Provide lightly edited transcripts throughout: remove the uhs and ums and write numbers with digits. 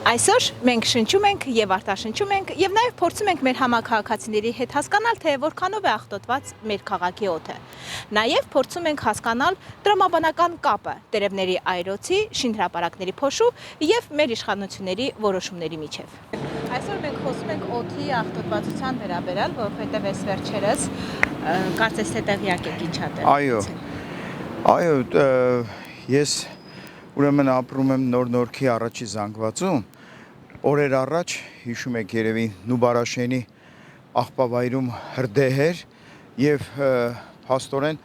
Այսօր մենք շնչում ենք եւ արտաշնչում ենք եւ նաեւ փորձում ենք մեր համակարգացիների հետ հասկանալ, թե որքանով է աղտոտված մեր քաղաքի օդը։ Նաեւ փորձում ենք հասկանալ տրամաբանական կապը տերևների այրոցի, շինհրապարակների փոշու եւ մեր իշխանությունների որոշումների միջեւ։ Այսօր մենք խոսում ենք օդի աղտոտվածության վերաբերյալ, որովհետեւ այս վերջերս կարծես թե տեղյակ եք ինչ ա։ Այո, ես ուրեմն ապրում եմ Նոր-Նորքի առաջի զանգվածում, օրեր առաջ հիշում եք երևի Նուբարաշենի աղբավայրում հրդեհ էր եւ փաստորեն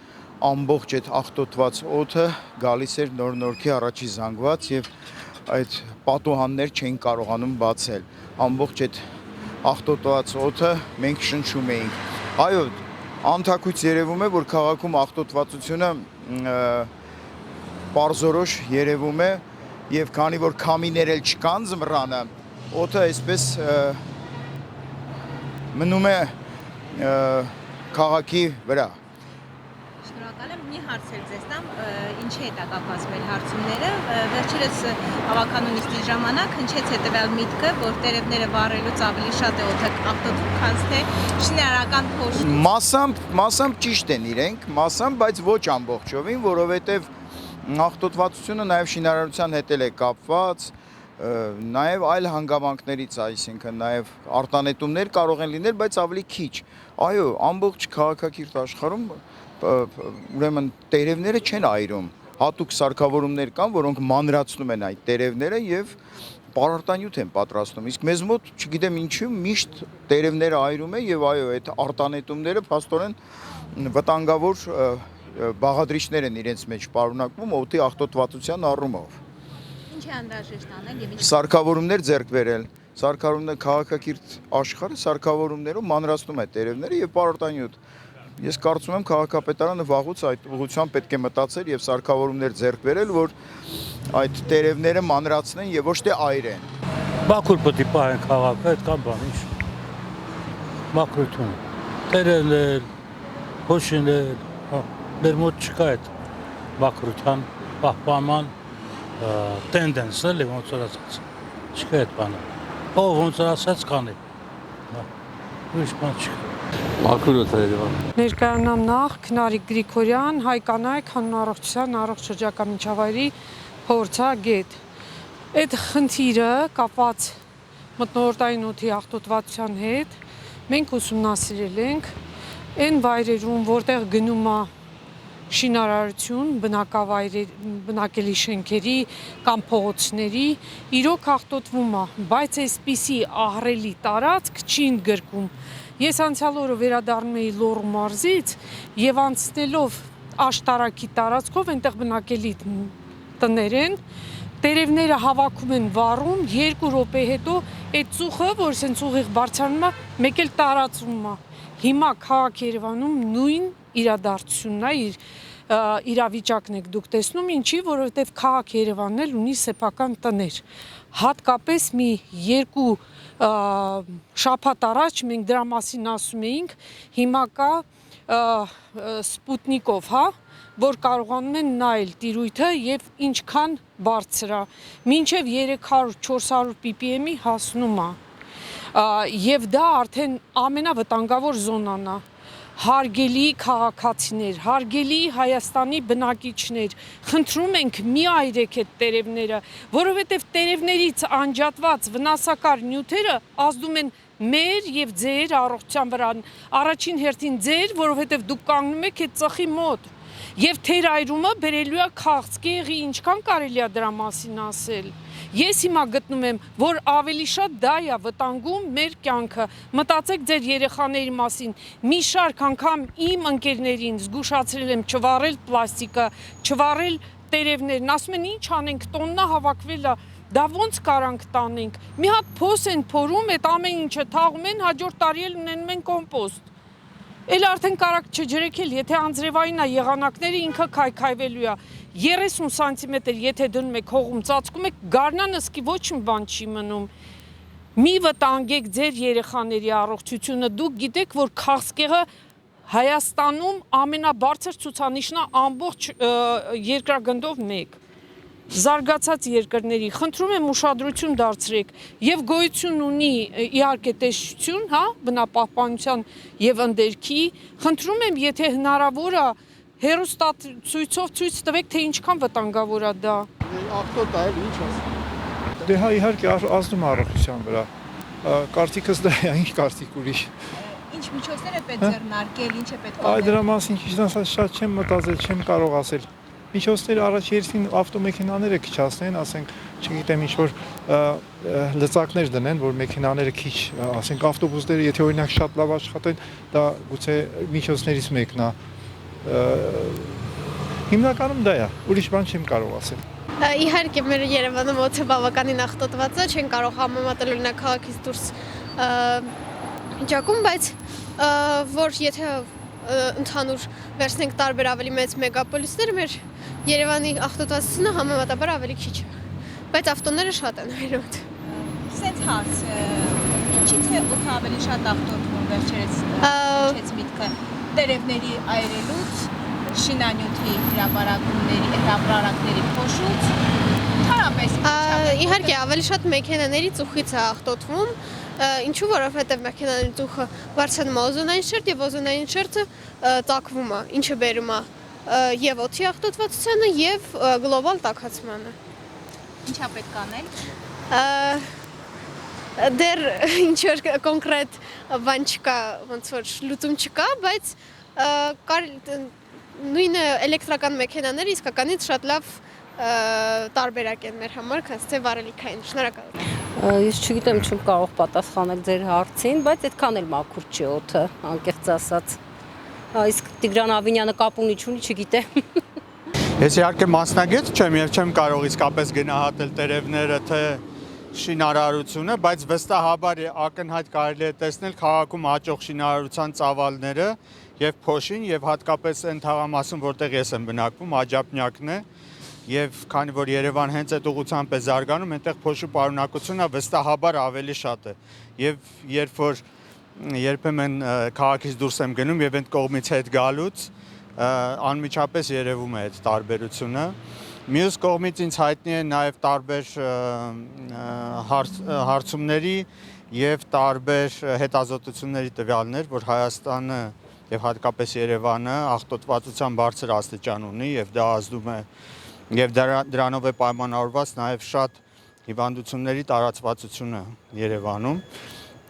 ամբողջ այդ աղտոտված օդը գալիս էր Նոր-Նորքի առաջի զանգված եւ այդ պատուհաններ չէին կարողանում բացել։ Ամբողջ այդ աղտոտված օդը մենք շնչում էինք։ Այո, անթակույց երևում է, որ քաղաքում աղտոտվածությունը պարզորոշ երևում է եւ քանի որ քամիներ էլ չկան զմռանը, օդը այսպես մնում է քաղաքի վրա։ Շնորհակալ եմ, մի հարց էլ ձեզ տամ, ինչի հետ է կապված մեր հարցումները։ Վերջերս հավաքանու նիստի ժամանակ հնչեց հետևյալ միտքը, որ տերևները վառելուց ավելի շատ է օդը աղտոտվում, քան թե շինարարական փոշու։ Մասամբ ճիշտ են իրենք, մասամբ, բայց ոչ ամբողջովին, որովհետեւ աղտոտվածությունը նաև շինարարության հետ է կապված, նաև այլ հանգամանքներից, այսինքն նաև արտանետումներ կարող են լինել, բայց ավելի քիչ։ Այո, ամբողջ քաղաքակիրթ աշխարհում ուրեմն տերևները չեն այրում, հատուկ սարքավորումներ կան, որոնք մանրացնում են այդ տերևները եւ պարարտանյութ են պատրաստում։ Իսկ մեզ մոտ, չգիտեմ ինչու, միշտ տերևները այրում է եւ այո, այդ արտանետումները փաստորեն վտանգավոր բաղադրիչներ են իրենց մեջ պարունակվում օդի աղտոտվածության առումով։ Ինչ է անհրաժեշտ անել եւ ինչ սարքավորումներ ձեռք բերել, սարքավորումներ քաղաքակիրթ աշխարհը սարքավորումներով մանրացնում է տերևները եւ պարարտանյութ։ Ես կարծում եմ քաղաքապետարանը վաղուց այդ ուղղությամբ պետք է մտածել եւ սարքավորումներ ձեռք բերել, որ այդ տերևները մանրացնեն եւ ոչ թե այրեն։ Մաքուր պետք է պահեն քաղաքը, այդ կան բան ինչ։ Մաքրություն։ Տերևներ, փոշիներ, մեր մոտ չկա այդ մաքրության պահպանման տենդենսն էլ ոնց որ ասած չկա այդ բանը ով ոնց որ ասած կանի ուրիշ բան չկա մաքրոց է Երևան ներկայանամ նախ Քնարիկ Գրիգորյան հայ կանայք հանուն առողջ շրջակա միջավայրի փորձագետ այդ խնդիրը կապված մթնոլորտային օդի աղտոտվածության հետ մենք ուսումնասիրել ենք այն վայրերում որտեղ գնում է շինարարություն, բնակելի շենքերի կամ փողոցների իրոք աղտոտվում է, բայց այսպիսի ահռելի տարածք չի ընդգրկում։ Ես անցյալ օրը վերադառնում էի Լոռու մարզից եւ անցնելով աշտարակի տարածքով այնտեղ բնակելի տներ են, տերևները հավաքում են վառում, 2 րոպե հետո այդ ծուխը, որ սենց ուղիղ բարձրանում է, մեկ էլ տարածվում է։ Հիմա քաղաք Երևանում նույն իրադարձությունն է, իրավիճակն եք դուք տեսնում, ինչի, որովհետև քաղաք Երևանն էլ ունի սեփական տներ։ Հատկապես մի 2 շաբաթ առաջ մենք դրա մասին ասում էինք, հիմա կա Սպուտնիկով, հա, որ կարողանում են նայել տիրույթը եւ ինչքան բարձր է, մինչեւ 300-400 ppm-ի հասնում է։ Եվ դա արդեն ամենավտանգավոր զոնան է։ Հարգելի քաղաքացիներ, հարգելի Հայաստանի բնակիչներ, խնդրում ենք մի այրեք այդ տերևները, որովհետև տերևներից անջատված վնասակար նյութերը ազդում են մեր եւ ձեր առողջության վրա, առաջին հերթին ձեր, որովհետև դուք կանգնում եք այդ ծխի մոտ։ Եվ թերայրումը բերելու է քաղցկեղի, ինչքան կարելի է դրա մասին ասել։ Ես հիմա գտնում եմ, որ ավելի շատ դա է վտանգում մեր կյանքը։ Մտածեք ձեր երեխաների մասին։ Մի շարք անգամ իմ ընկերներին զգուշացրել եմ չվառել պլաստիկը, չվառել տերևներն, ասում են ինչ անենք, տոննա հավաքվել է, դա ոնց կարանք տանենք։ Մի հատ փոս են փորում, այդ ամեն ինչը թաղում են, հաջորդ տարի էլ ունենում են կոմպոստ։ Էլ արդեն կարակ չջրեք էլ, եթե անձրևային է եղանակները ինքը քայքայվելու է, 30 սանտիմետր եթե դնում եք հողում ծածկում եք, գարնանը սկի ոչ մի բան չի մնում, մի վտանգեք ձեր երեխաների առողջությունը, դուք գիտեք, որ քաղցկեղը Հայաստանում ամենաբարձր ցուցանիշն է ամբողջ երկրագնդով մեկ, զարգացած երկրների, խնդրում եմ ուշադրություն դարձրեք եւ գոյություն ունի իհարկե տեսչություն, հա, բնապահպանության եւ ընդերքի, խնդրում եմ, եթե հնարավոր է հերոստատուցույցով ցույց տվեք, թե ինչքան վտանգավոր է դա։ Աղտոտ է, ինչ ասեմ։ Դե հա իհարկե ազդում է առողջության վրա։ Կարծիքս դա է, ինչ կարծիք ուրիշ։ Ինչ միջոցներ է պետք ձեռնարկել, ինչ է պետք Այդ դրա մասին շատ չեմ մտածել, չեմ կարող ասել։ Միջոցները առաջ երթին ավտոմեքենաները քիչացնեն, ասենք, չգիտեմ, ինչ որ լծակներ դնեն, որ մեքենաները քիչ, ասենք, ավտոբուսները, եթե օրինակ շատ լավ աշխատեն, դա գուցե միջոցներից մեկն է։ Հիմնականում դա է, ուրիշ բան չեմ կարող ասել։ Իհարկե մեր Երևանը մոտ բավականին աղտոտված է, չեն կարող համեմատել օրինակ քաղաքից դուրս վիճակում, բայց որ եթե ընդհանուր վերցնենք տարբեր ավելի մեծ մեգապոլիսներ, մեր Երևանի աղտոտվածությունը համեմատաբար ավելի քիչ է, բայց ավտոները շատ են հայրոտ։ Սենց հարց, ինչից է օդը ավելի շատ աղտոտվում վերջերս միտքը, տերևների այրելուց, շինանյութի հրապարակների փոշուց, թարապես իհարկե ավելի շատ մեքենաների ծուխից է աղտոտվում, ինչու որովհետև մեքենաների ծուխը բարձրանում է օզոնային շերտ եւ օզոնային շերտը տաքվում է, ինչը բերում է եւ օդի աղտոտվածությանը եւ գլոբալ տաքացմանը։ ինչա պետք անել։ Դեռ ինչ որ կոնկրետ բան չկա, ոնց որ լուծում չկա, բայց նույնը էլեկտրական մեքենաները իսկականից շատ լավ տարբերակ են մեր համար, քանց թե վարելիքային։ Շնորհակալ։ Ես չգիտեմ, չեմ կարող պատասխանել ձեր հարցին, բայց այդքան էլ մաքուր չի օդը, անկեղծ ասած։ Իսկ Տիգրան Ավինյանը կապ ունի չունի, չգիտեմ։ Ես իհարկե մասնագետ չեմ եւ չեմ կարող իսկապես գնահատել տերևները, թե շինարարությունը, բայց վստահաբար ակնհայտ կարելի է տեսնել քաղաքում հաճող շինարարության ծավալները եւ փոշին եւ հատկապես այն թաղամասում, որտեղ ես եմ բնակվում, Աջափնյակն է եւ քանի որ Երևան հենց այդ ուղղությամբ է զարգանում, այնտեղ փոշու պարունակությունը վստահաբար ավելի շատ է եւ երբ որ երբեմն քաղաքից դուրս եմ գնում եւ այդ կողմից հետ գալուց անմիջապես երևում է այդ տարբերությունը։ Մյուս կողմից ինձ հայտնի է նաև տարբեր հարցումների եւ տարբեր հետազոտությունների տվյալներ, որ Հայաստանը եւ հատկապես Երևանը աղտոտվածության բարձր աստիճան ունի եւ դա ազդում է եւ դրանով է պայմանավորված նաև շատ հիվանդությունների տարածվածությունը Երևանում։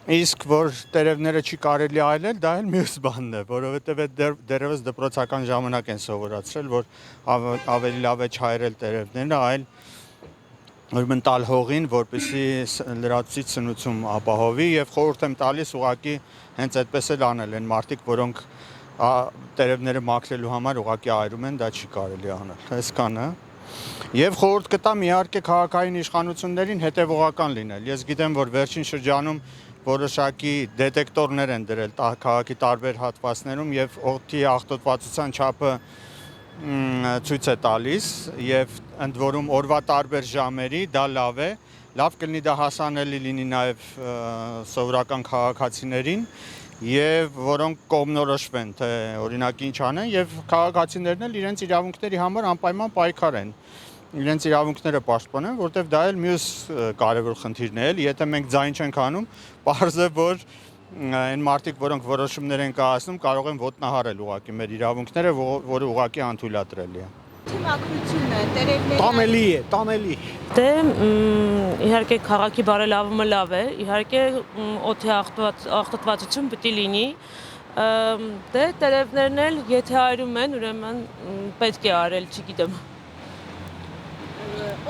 Իսկ որ տերևները չի կարելի այլել, դա էլ մյուս բանն է, որովհետև դեռևս դպրոցական ժամանակ են սովորացրել, որ ավելի լավ է չհայրել տերևները, այլ ուրեմն տալ հողին, որպեսզի լրացուցիչ սնուցում ապահովի եւ խորհուրդ եմ տալիս ուղղակի հենց այդպես էլ անել են մարդիկ, որոնք տերևները մաքրելու համար ուղղակի այրում են, դա չի կարելի անել։ Այսքանը։ Եվ խորհուրդ կտամ իհարկե քաղաքային իշխանություններին հետևողական լինել։ Ես գիտեմ, որ վերջին շրջանում որոշակի դետեկտորներ են դրել քաղաքի տարբեր հատվածներում եւ օդի աղտոտվածության չափը ցույց է տալիս եւ ընդ որում օրվա տարբեր ժամերի դա լավ է, լավ կլինի դա հասանելի լինի նաեւ սովորական քաղաքացիներին եւ որոնք կողմնորոշվեն թե օրինակ ինչ անեն եւ քաղաքացիներն էլ իրենց իրավունքների համար անպայման պայքար են իրենց իրավունքները պաշտպանեն, որտեղ դա էլ մյուս կարևոր խնդիրն է, եթե մենք ձայն չենք անում, պարզ է, որ այն մարդիկ, որոնք որոշումներ են կայացնում, կարող են ոտնահարել ուղղակի մեր իրավունքները, որը ուղղակի անթույլատրելի է։ Թիմակրությունը, տերևները Տանելի է, տանելի։ Դե իհարկե քաղաքի բարելավումը լավ է, իհարկե օդի աղտոտվածություն պետք է լինի։ Դե տերևներն էլ եթե այրում են, ուրեմն պետք է արել, չգիտեմ։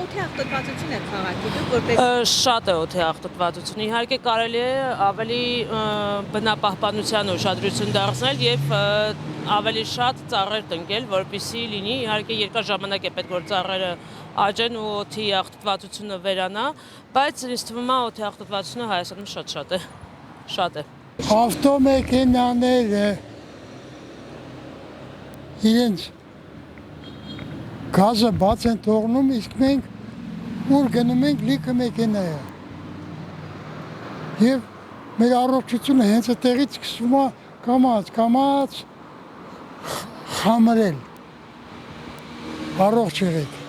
օդի աղտոտվածություն է քաղաքի, դուք որպես Շատ է օդի աղտոտվածություն։ Իհարկե կարելի է ավելի բնապահպանության ուշադրություն դարձնել եւ ավելի շատ ծառեր տնկել, որպեսզի լինի, իհարկե երկար ժամանակ է պետք որ ծառերը աճեն ու օդի աղտոտվածությունը վերանա, բայց ինձ թվում է օդի աղտոտվածությունը Հայաստանում շատ է։ Շատ է։ Ավտոմեքենաները իրենց գազը բաց են թողնում, իսկ մենք ուր գնում ենք լիքը մեքենա է։ Եվ մեր առողջությունը հենց այդտեղից սկսվում է կամաց խամրել։ Առողջ եղեք։